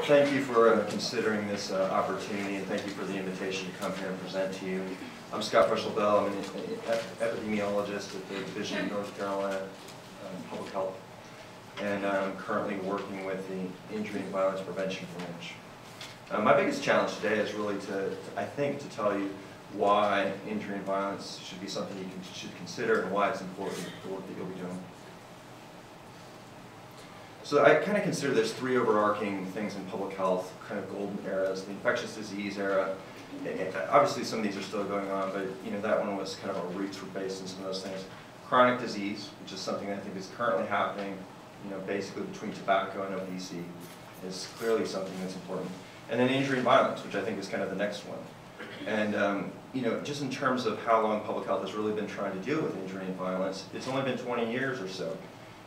Thank you for considering this opportunity, and thank you for the invitation to come here and present to you. I'm Scott Frischel-Bell. I'm an epidemiologist at the Division of North Carolina Public Health, and I'm currently working with the Injury and Violence Prevention Branch. My biggest challenge today is really I think, to tell you why injury and violence should be something you should consider and why it's important for the work that you'll be doing. So I kind of consider there's three overarching things in public health, kind of golden eras: the infectious disease era. Obviously some of these are still going on, but that one was kind of our roots were based in some of those things. Chronic disease, which is something I think is currently happening, basically between tobacco and obesity, is clearly something that's important. And then injury and violence, which I think is kind of the next one. And just in terms of how long public health has really been trying to deal with injury and violence, it's only been 20 years or so.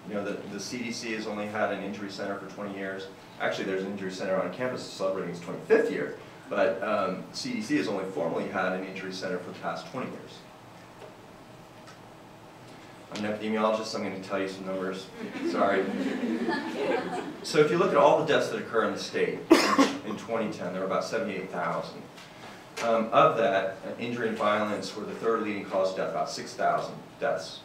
The CDC has only had an injury center for 20 years. Actually, there's an injury center on campus celebrating its 25th year, but CDC has only formally had an injury center for the past 20 years. I'm an epidemiologist, so I'm going to tell you some numbers. Sorry. So if you look at all the deaths that occur in the state in 2010, there were about 78,000. Of that, injury and violence were the third leading cause of death, about 6,000 deaths.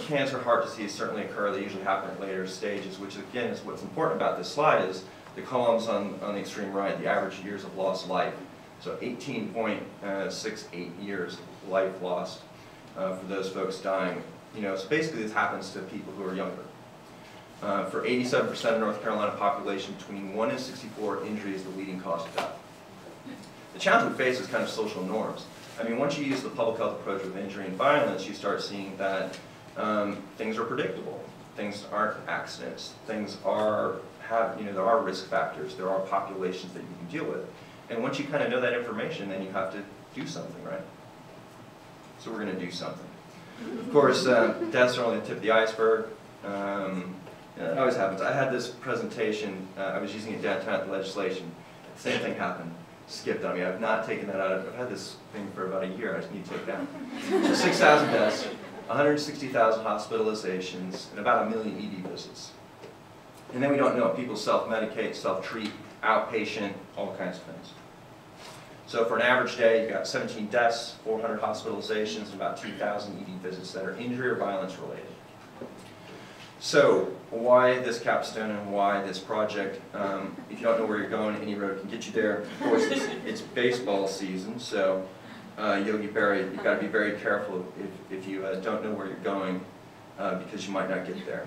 Cancer, heart disease certainly occur. They usually happen at later stages, which again is what's important about this slide is the columns on the extreme right, the average years of lost life. So 18.68 years of life lost for those folks dying. So basically this happens to people who are younger. For 87% of North Carolina population, between 1 and 64, injury is the leading cause of death. The challenge we face is kind of social norms. I mean, once you use the public health approach with injury and violence, you start seeing that things are predictable. Things aren't accidents. Things there are risk factors. There are populations that you can deal with. And once you kind of know that information, then you have to do something, right? So we're going to do something. Of course, deaths are only the tip of the iceberg. It always happens. I had this presentation. I was using it downtown at the legislation. Same thing happened. Skipped on me. I've not taken that out. I've had this thing for about a year. I just need to take it down. So 6,000 deaths, 160,000 hospitalizations, and about 1 million ED visits. And then we don't know. People self-medicate, self-treat, outpatient, all kinds of things. So for an average day, you've got 17 deaths, 400 hospitalizations, and about 2,000 ED visits that are injury or violence related. So why this capstone and why this project? If you don't know where you're going, any road can get you there. Of course, it's baseball season, so Yogi Berra, you've got to be very careful if you don't know where you're going, because you might not get there.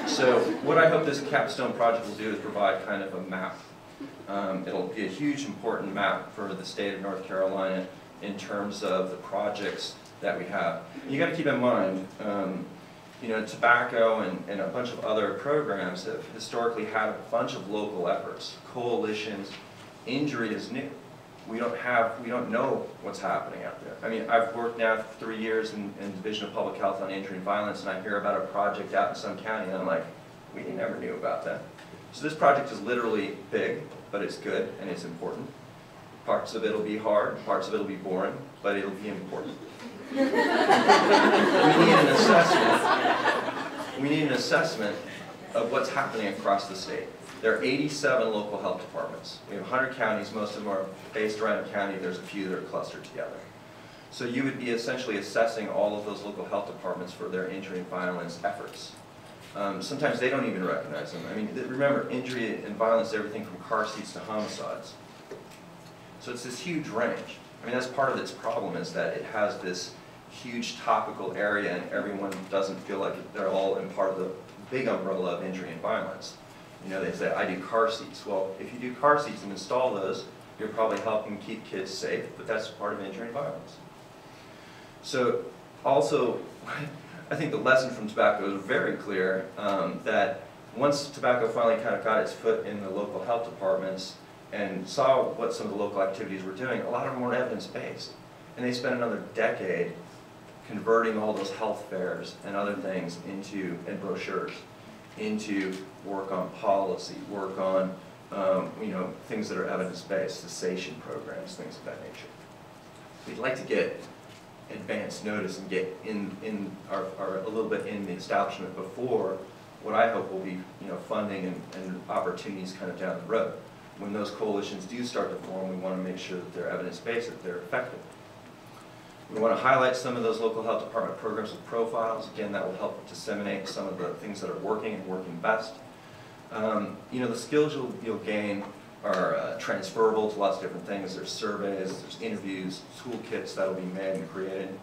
So what I hope this capstone project will do is provide kind of a map. It'll be a huge, important map for the state of North Carolina in terms of the projects that we have. You got to keep in mind. Tobacco and a bunch of other programs have historically had a bunch of local efforts, coalitions. Injury is new. We don't know what's happening out there. I mean, I've worked now for 3 years in the Division of Public Health on injury and violence, and I hear about a project out in some county, and I'm like, we never knew about that. So this project is literally big, but it's good and it's important. Parts of it will be hard, parts of it will be boring, but it'll be important. We need an assessment. We need an assessment of what's happening across the state. There are 87 local health departments. We have 100 counties. Most of them are based around a county. There's a few that are clustered together. So you would be essentially assessing all of those local health departments for their injury and violence efforts. Sometimes they don't even recognize them. I mean, remember, injury and violence is everything from car seats to homicides. So it's this huge range. I mean, that's part of its problem, is that it has this huge topical area and everyone doesn't feel like they're all in part of the big umbrella of injury and violence. They say, I do car seats. Well, if you do car seats and install those, you're probably helping keep kids safe, but that's part of injury and violence. So also, I think the lesson from tobacco is very clear, that once tobacco finally kind of got its foot in the local health departments and saw what some of the local activities were doing, a lot of them weren't evidence-based. And they spent another decade converting all those health fairs and other things and brochures into work on policy, work on things that are evidence-based, cessation programs, things of that nature. We'd like to get advance notice and get a little bit in the establishment before what I hope will be, funding and opportunities kind of down the road. When those coalitions do start to form, we want to make sure that they're evidence-based, that they're effective. We want to highlight some of those local health department programs with profiles. Again, that will help disseminate some of the things that are working and working best. The skills you'll gain are transferable to lots of different things. There's surveys, there's interviews, toolkits that will be made and created.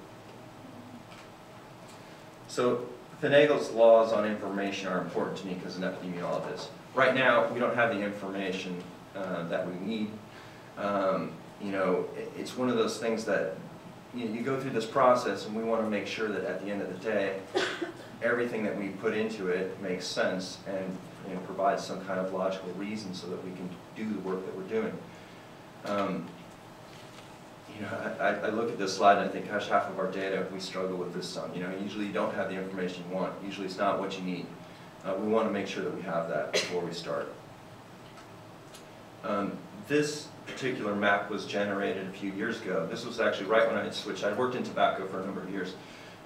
So Finagle's laws on information are important to me because as an epidemiologist. Right now, we don't have the information that we need. It's one of those things that you go through this process, and we want to make sure that at the end of the day, everything that we put into it makes sense and provides some kind of logical reason so that we can do the work that we're doing. I look at this slide and I think, gosh, half of our data, we struggle with this some. Usually you don't have the information you want. Usually it's not what you need. We want to make sure that we have that before we start. This particular map was generated a few years ago. This was actually right when I had switched. I'd worked in tobacco for a number of years,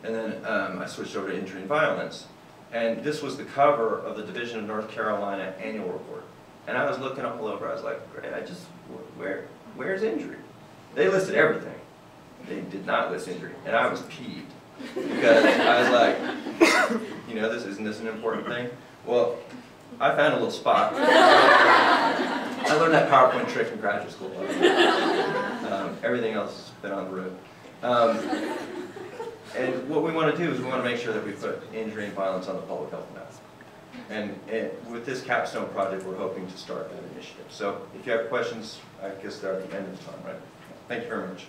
and then I switched over to injury and violence. And this was the cover of the Division of North Carolina annual report. And I was looking all over. I was like, great, where's injury? They listed everything. They did not list injury, and I was peeved because I was like, isn't this an important thing? Well, I found a little spot. I learned that PowerPoint trick in graduate school. Everything else has been on the road. And what we want to do is we want to make sure that we put injury and violence on the public health map. And with this capstone project, we're hoping to start that initiative. So if you have questions, I guess they're at the end of the time, right? Thank you very much.